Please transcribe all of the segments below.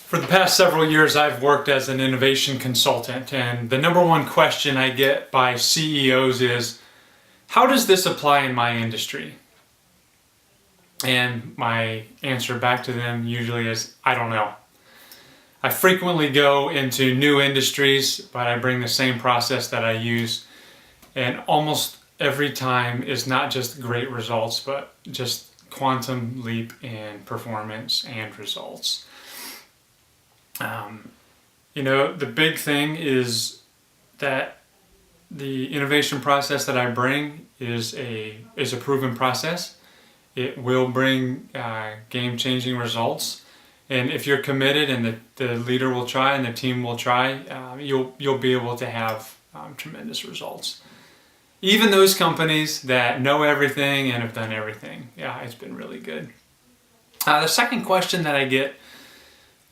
For the past several years, I've worked as an innovation consultant, and the number one question I get by CEOs is, how does this apply in my industry? And my answer back to them usually is, I don't know. I frequently go into new industries, but I bring the same process that I use, and almost every time is not just great results, but just quantum leap in performance and results. The big thing is that the innovation process that I bring is a proven process. It will bring game-changing results, and if you're committed and the leader will try and the team will try, you'll be able to have tremendous results. Even those companies that know everything and have done everything, it's been really good. The second question that I get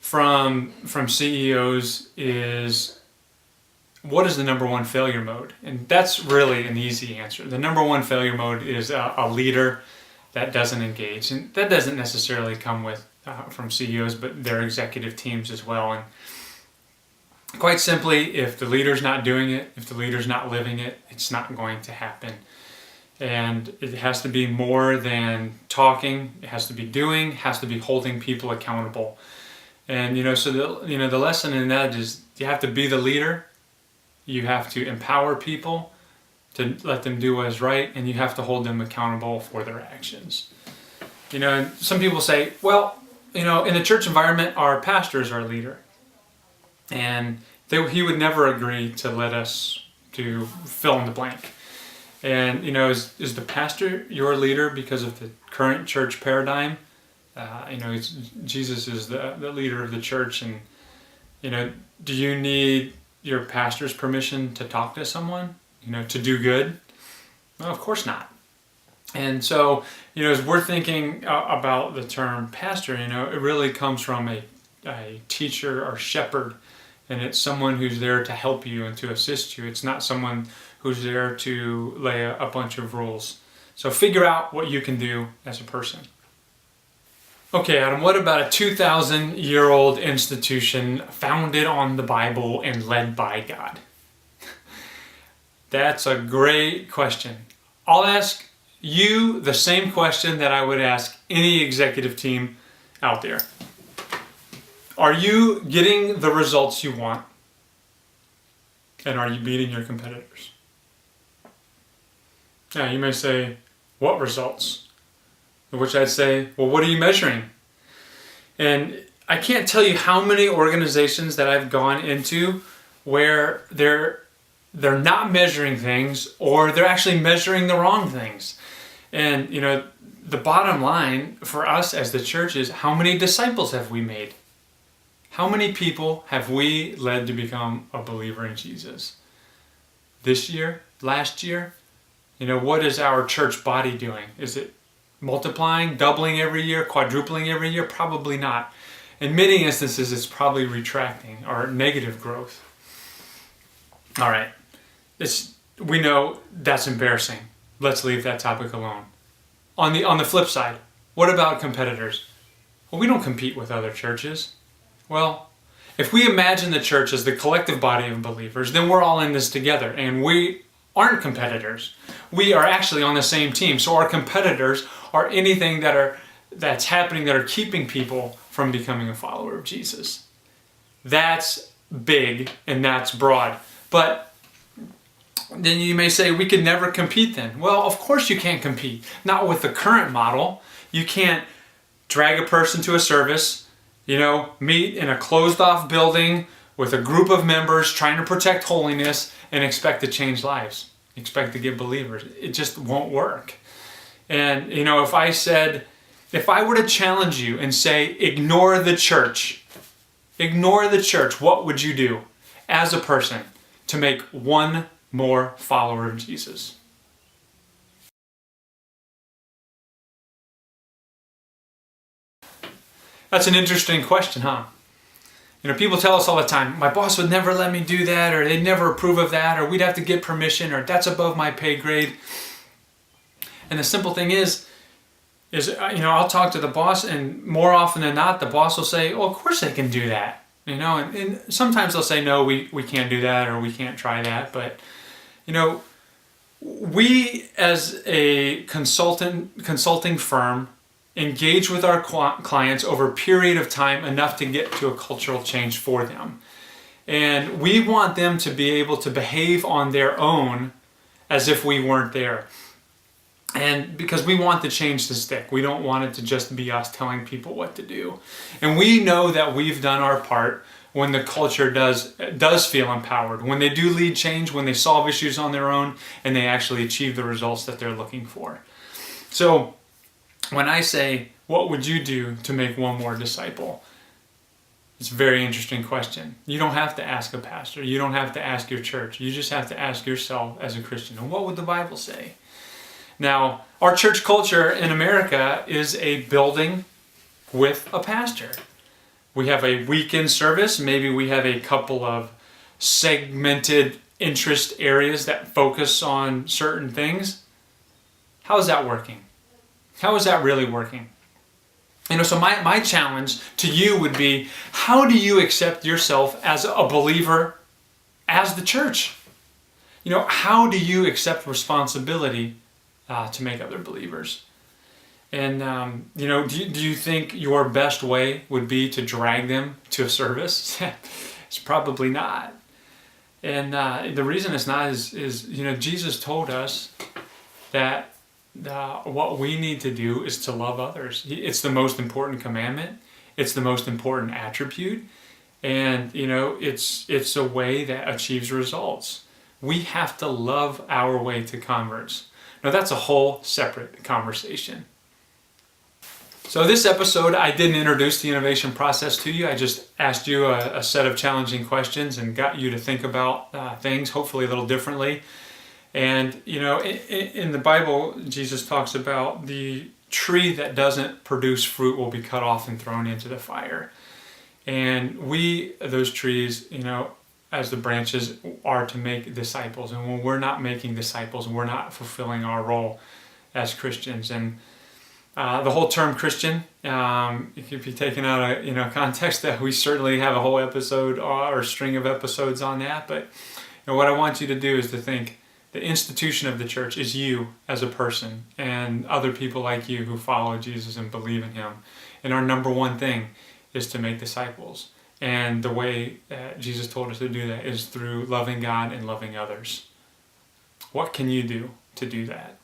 from CEOs is, what is the number one failure mode? And that's really an easy answer. The number one failure mode is a leader that doesn't engage, and that doesn't necessarily come from CEOs, but their executive teams as well. And quite simply, if the leader's not doing it, if the leader's not living it, it's not going to happen. And it has to be more than talking. It has to be doing. It has to be holding people accountable. And so the lesson in that is, you have to be the leader. You have to empower people to let them do what is right, and you have to hold them accountable for their actions. And some people say, well, in the church environment, our pastor is our leader, and he would never agree to let us to fill in the blank. And is the pastor your leader because of the current church paradigm? Jesus is the leader of the church, and do you need your pastor's permission to talk to someone, to do good? Well, of course not. And so, as we're thinking about the term pastor, it really comes from a teacher or shepherd, and it's someone who's there to help you and to assist you. It's not someone who's there to lay a bunch of rules. So figure out what you can do as a person. Okay, Adam, what about a 2,000-year-old institution founded on the Bible and led by God? That's a great question. I'll ask you the same question that I would ask any executive team out there. Are you getting the results you want? And are you beating your competitors? Now, you may say, what results? Which I'd say, well, what are you measuring? And I can't tell you how many organizations that I've gone into where they're not measuring things, or they're actually measuring the wrong things. And the bottom line for us as the church is, how many disciples have we made? How many people have we led to become a believer in Jesus? This year? Last year? What is our church body doing? Is it multiplying, doubling every year, quadrupling every year? Probably not. In many instances, it's probably retracting or negative growth. All right. We know that's embarrassing. Let's leave that topic alone. On the flip side, what about competitors? Well, we don't compete with other churches. Well, if we imagine the church as the collective body of believers, then we're all in this together, and we aren't competitors. We are actually on the same team. So our competitors are anything that's happening that are keeping people from becoming a follower of Jesus. That's big and that's broad. But then you may say, we could never compete then. Well, of course you can't compete. Not with the current model. You can't drag a person to a service, meet in a closed off building with a group of members trying to protect holiness and expect to change lives, expect to get believers. It just won't work. And, if I were to challenge you and say, ignore the church, what would you do as a person to make one more follower of Jesus? That's an interesting question, huh? People tell us all the time, my boss would never let me do that, or they'd never approve of that, or we'd have to get permission, or that's above my pay grade. And the simple thing is, is, I'll talk to the boss, and more often than not, the boss will say, "Oh, of course they can do that." And sometimes they'll say, "No, we can't do that," or "We can't try that." But, we as a consulting firm engage with our clients over a period of time enough to get to a cultural change for them. And we want them to be able to behave on their own as if we weren't there. And because we want the change to stick. We don't want it to just be us telling people what to do. And we know that we've done our part when the culture does feel empowered, when they do lead change, when they solve issues on their own, and they actually achieve the results that they're looking for. So when I say, what would you do to make one more disciple? It's a very interesting question. You don't have to ask a pastor. You don't have to ask your church. You just have to ask yourself as a Christian. And what would the Bible say? Now, our church culture in America is a building with a pastor. We have a weekend service. Maybe we have a couple of segmented interest areas that focus on certain things. How is that working? How is that really working? So my challenge to you would be, how do you accept yourself as a believer as the church? How do you accept responsibility to make other believers? And, do you think your best way would be to drag them to a service? It's probably not. And the reason it's not is Jesus told us that what we need to do is to love others. It's the most important commandment. It's the most important attribute. And, it's a way that achieves results. We have to love our way to converts. Now, that's a whole separate conversation. So this episode, I didn't introduce the innovation process to you. I just asked you a set of challenging questions and got you to think about things, hopefully a little differently. And, in the Bible, Jesus talks about the tree that doesn't produce fruit will be cut off and thrown into the fire. And those trees, as the branches, are to make disciples. And when we're not making disciples, we're not fulfilling our role as Christians. And the whole term Christian, it could be taken out of context. That we certainly have a whole episode or string of episodes on that. But what I want you to do is to think, the institution of the church is you as a person and other people like you who follow Jesus and believe in him. And our number one thing is to make disciples. And the way that Jesus told us to do that is through loving God and loving others. What can you do to do that?